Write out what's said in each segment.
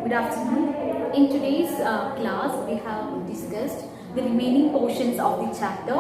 Good afternoon. In today's class, we have discussed the remaining portions of the chapter,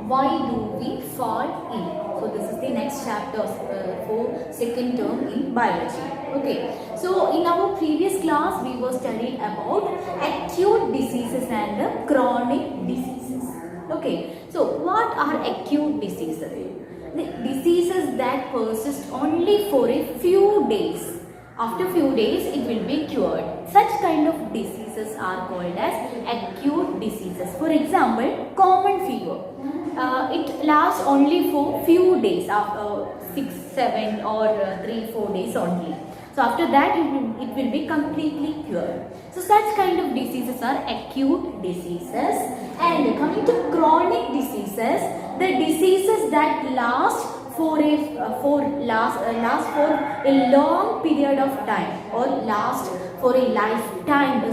Why Do We Fall Ill? So, this is the next chapter for second term in biology. Okay. So, in our previous class, we were studying about acute diseases and chronic diseases. Okay. So, what are acute diseases? The diseases that persist only for a few days. After few days, it will be cured. Such kind of diseases are called as acute diseases. For example, common fever. It lasts only for few days, after 6, 7 or 3, 4 days only. So after that, it will be completely cured. So such kind of diseases are acute diseases. And coming to chronic diseases, the diseases that last for a long period of time or last for a lifetime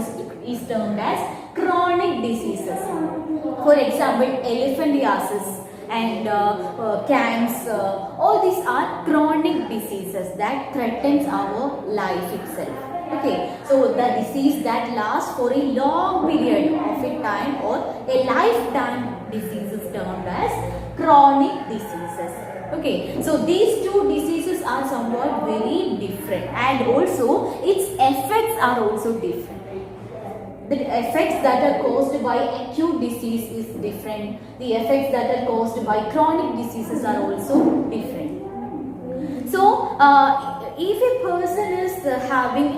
is termed as chronic diseases. For example, elephantiasis and cancer, all these are chronic diseases that threatens our life itself. Okay, so the disease that lasts for a long period of a time or a lifetime disease is termed as chronic diseases. Okay, so these two diseases are somewhat very different, and also its effects are also different. The effects that are caused by acute disease is different. The effects that are caused by chronic diseases are also different. So, if a person is having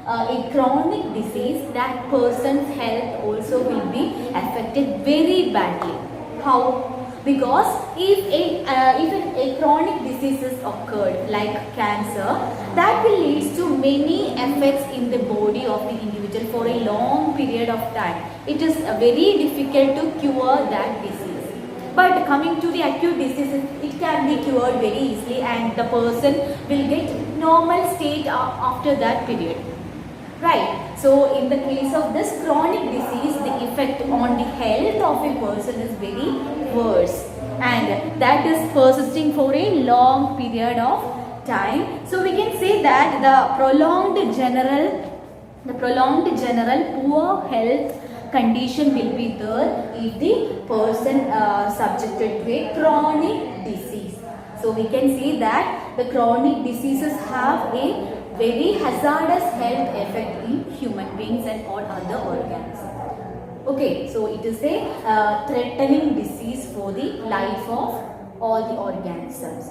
a chronic disease, that person's health also will be affected very badly. How? Because if a chronic disease is occurred like cancer, that will lead to many effects in the body of the individual for a long period of time. It is very difficult to cure that disease. But coming to the acute diseases, it can be cured very easily and the person will get normal state after that period. Right. So, in the case of this chronic disease, the effect on the health of a person is very worse, and that is persisting for a long period of time. So, we can say that the prolonged general poor health condition will be there if the person subjected to a chronic disease. So, we can see that the chronic diseases have a very hazardous health effect in human beings and all other organs. Okay, so it is a threatening disease for the life of all the organisms.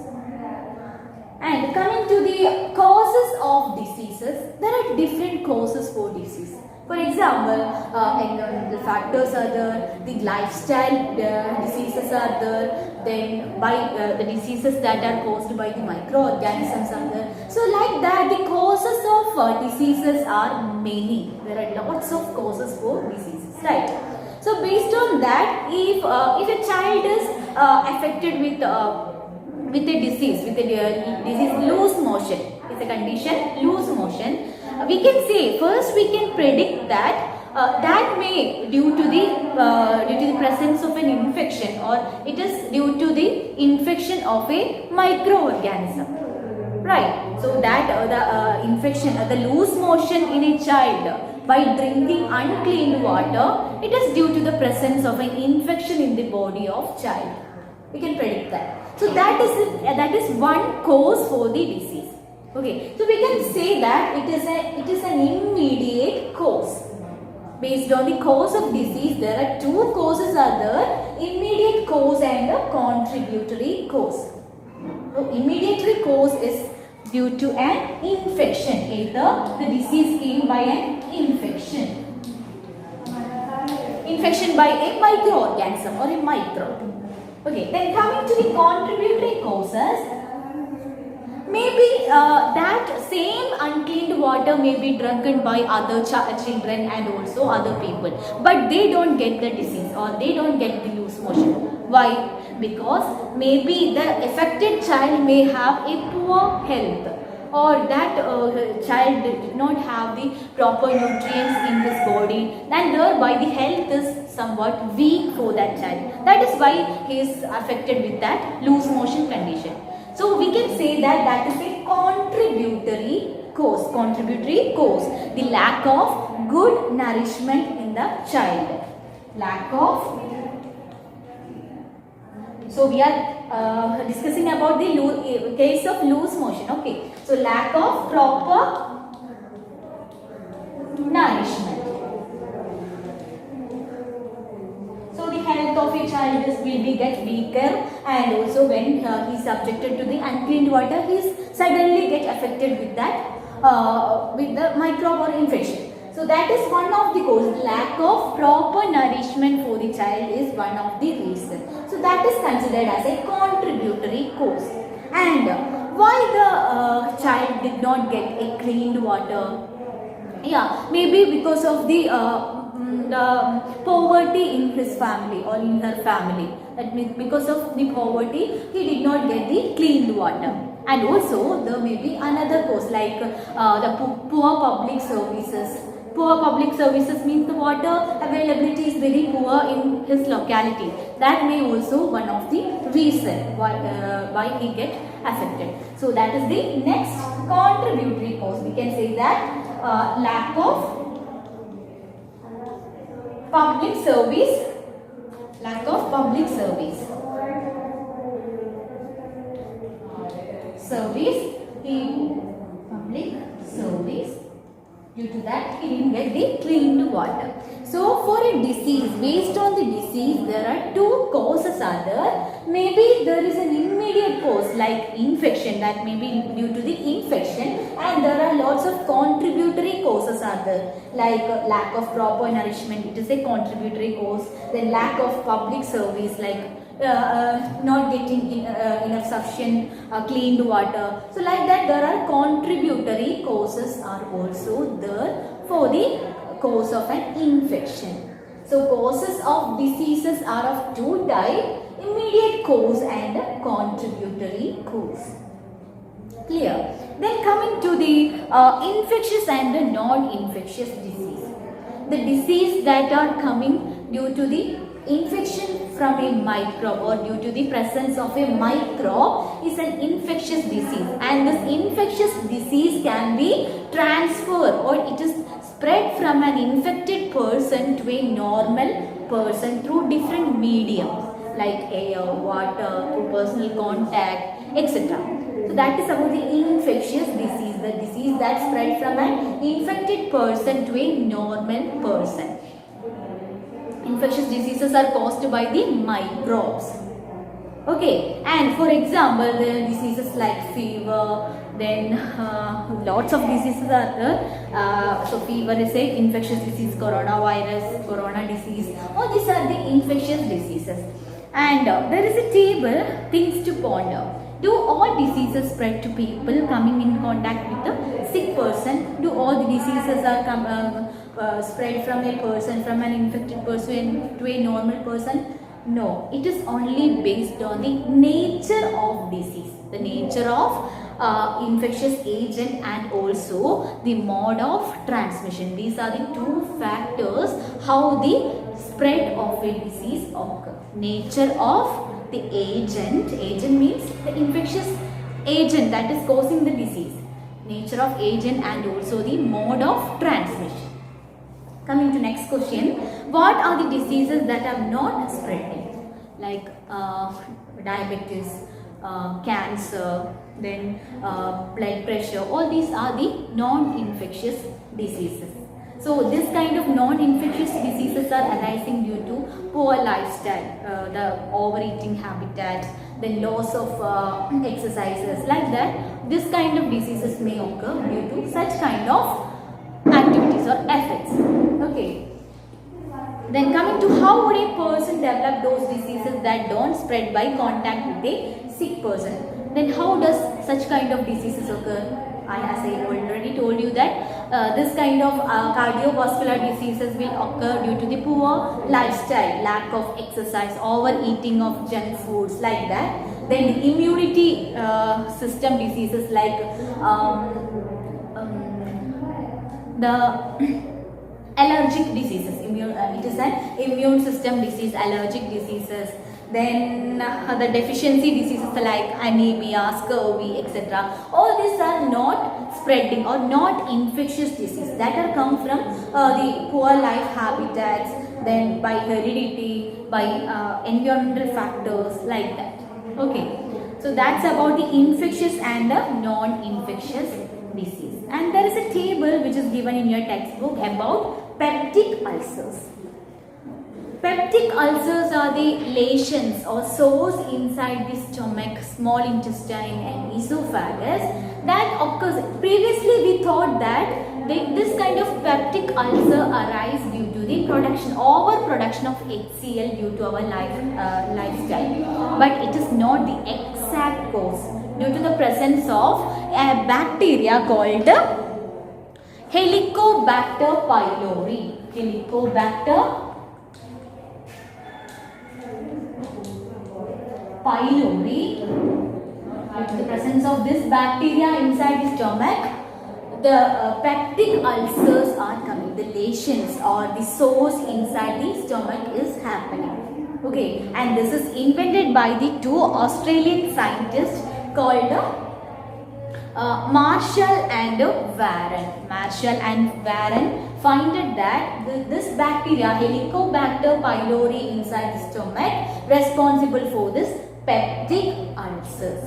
And coming to the causes of diseases, there are different causes for disease. For example, environmental factors are there, the lifestyle diseases are there, then by the diseases that are caused by the microorganisms are there. So like that, the causes of diseases are many. There are lots of causes for diseases, right? So based on that, if a child is affected with a disease, loose motion, it's a condition, loose motion, we can say, first we can predict that that may due to the presence of an infection, or it is due to the infection of a microorganism, right? So that the infection, the loose motion in a child by drinking unclean water, it is due to the presence of an infection in the body of child. We can predict that. So that is one cause for the disease. Okay, so we can say that it is an immediate cause. Based on the cause of disease, there are two causes are there: immediate cause and a contributory cause. So immediate cause is due to an infection. Either the disease came by an infection by a microorganism or a microbe. Okay, then coming to the contributory causes, maybe that same uncleaned water may be drunken by other children and also other people, but they don't get the disease or they don't get the loose motion. Why? Because maybe the affected child may have a poor health, or that child did not have the proper nutrients in his body, and thereby the health is somewhat weak for that child. That is why he is affected with that loose motion condition. So we can say that is a contributory cause, contributory cause, the lack of good nourishment in the child. Lack of, so we are discussing about the case of loose motion. Okay, so lack of proper nourishment. So the health of a child will be get weaker, and also when he is subjected to the unclean water, he is suddenly get affected with that with the microbe or infection. So that is one of the causes. Lack of proper nourishment for the child is one of the reasons. So that is considered as a contributory cause. And why the child did not get a clean water? Yeah, maybe because of the poverty in his family or in her family. That means because of the poverty, he did not get the clean water. And also there may be another cause like the poor public services. Poor public services means the water availability is very poor in his locality. That may also one of the reason why he get affected. So that is the next contributory cause. We can say that lack of public service. Lack of public service. Public service. Due to that, he didn't get the clean water. So, for a disease, based on the disease, there are two causes are there. Maybe there is an immediate cause like infection, that may be due to the infection, and there are lots of contributory causes are there like lack of proper nourishment, it is a contributory cause. Then lack of public service, like not getting enough sufficient cleaned water. So like that, there are contributory causes are also there for the cause of an infection. So causes of diseases are of two types: immediate cause and contributory cause. Clear? Then coming to the infectious and the non-infectious disease. The disease that are coming due to the infection from a microbe or due to the presence of a microbe is an infectious disease, and this infectious disease can be transferred or it is spread from an infected person to a normal person through different mediums like air, water, through personal contact, etc. So that is about the infectious disease, the disease that spread from an infected person to a normal person. Infectious diseases are caused by the microbes. Okay, and for example, the diseases like fever, then lots of diseases are there. So fever is a infectious disease, coronavirus, corona disease. All these are the infectious diseases. And there is a table, things to ponder. Do all diseases spread to people coming in contact with a sick person? Do all the diseases are spread from a person, from an infected person to a normal person? No, it is only based on the nature of disease, the nature of infectious agent and also the mode of transmission. These are the two factors how the spread of a disease occurs. Nature of the agent means the infectious agent that is causing the disease. Nature of agent and also the mode of transmission. Coming to next question, what are the diseases that are not spreading? Like diabetes, cancer, then blood pressure, all these are the non-infectious diseases. So this kind of non-infectious diseases are arising due to poor lifestyle, the overeating habitat, the loss of exercises, like that. This kind of diseases may occur due to such kind of activities or effects. Okay. Then coming to how would a person develop those diseases that don't spread by contact with a sick person? Then how does such kind of diseases occur? As I already told you that this kind of cardiovascular diseases will occur due to the poor lifestyle, lack of exercise, overeating of junk foods, like that. Then the immunity system diseases like the allergic diseases, it is an immune system disease, allergic diseases. then the deficiency diseases like anemia, scurvy, etc. All these are not spreading or not infectious disease that are come from the poor life habitats, then by heredity, by environmental factors like that. Okay, so that's about the infectious and the non-infectious disease. And there is a table which is given in your textbook about peptic ulcers. Peptic ulcers are the lesions or sores inside the stomach, small intestine and esophagus that occurs. Previously we thought that this kind of peptic ulcer arise due to the overproduction of HCl due to our lifestyle. But it is not the exact cause due to the presence of a bacteria called Helicobacter pylori. Helicobacter pylori. Due to the presence of this bacteria inside the stomach, the peptic ulcers are coming. The lesions or the sores inside the stomach is happening. Okay, and this is invented by the two Australian scientists called Marshall and Warren. Marshall and Warren finded that this bacteria Helicobacter pylori inside the stomach responsible for this peptic ulcers.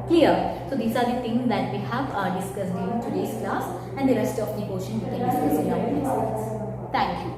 Clear? So these are the things that we have discussed in today's class, and the rest of the portion we can discuss in our next class. Thank you.